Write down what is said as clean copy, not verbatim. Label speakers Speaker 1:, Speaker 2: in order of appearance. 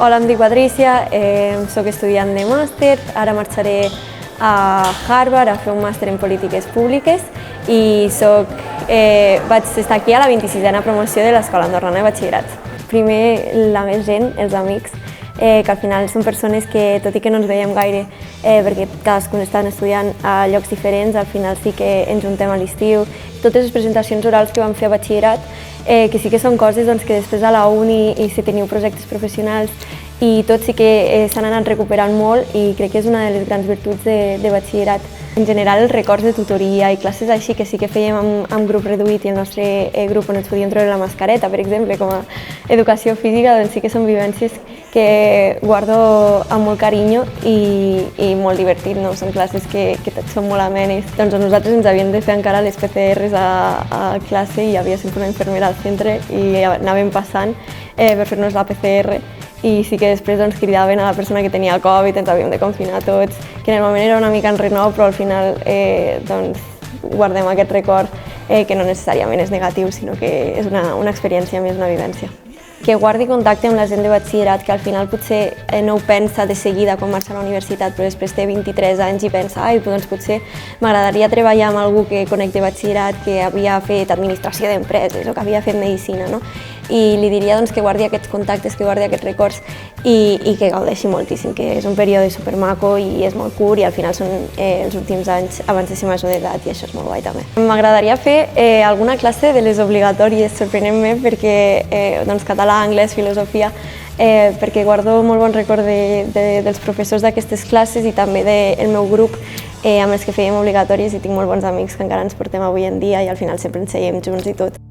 Speaker 1: Hola, em dic Patrícia, soc estudiant de màster, ara marxaré a Harvard a fer un màster en polítiques públiques i vaig estar aquí a la 26a promoció de l'Escola Andorrana de Batxillerat. Primer, la més gent, els amics, que al final són persones que, tot i que no ens veiem gaire, perquè cadascun estan estudiant a llocs diferents, al final sí que ens juntem a l'estiu. Totes les presentacions orals que vam fer a batxillerat, que sí que són coses que després a la uni i si teniu projectes professionals i tot sí que s'han anat recuperant molt i crec que és una de les grans virtuts de batxillerat. En general, els records de tutoria i classes així que sí que fèiem amb grup reduït i el nostre grup on ens podíem treure la mascareta, per exemple, com a educació física, doncs sí que són vivències que guardo amb molt carinyo i molt divertit, no? Són classes que són molt amenes. Doncs a nosaltres ens havien de fer encara les PCRs a classe i hi havia sempre una infermera al centre i anàvem passant per fer-nos la PCR i sí que després cridaven a la persona que tenia Covid, ens havíem de confinar tots, que en el moment era una mica enrenou, però al final guardem aquest record que no necessàriament és negatiu, sinó que és una experiència més, una vivència. Que guardi contacte amb la gent de batxillerat, que al final potser no ho pensa de seguida quan marxa a la universitat, però després té 23 anys i pensa doncs potser m'agradaria treballar amb algú que conec de batxillerat, que havia fet administració d'empreses o que havia fet medicina, no? I li diria que guardi aquests contactes, que guardi aquests records i que gaudeixi moltíssim, que és un període supermaco i és molt curt i al final són els últims anys abans de ser major d'edat i això és molt guai també. M'agradaria fer alguna classe de les obligatòries, sorprenentment, perquè català, anglès, filosofia, perquè guardo molt bon record dels professors d'aquestes classes i també del meu grup amb els que fèiem obligatòries i tinc molt bons amics que encara ens portem avui en dia i al final sempre ens seiem junts i tot.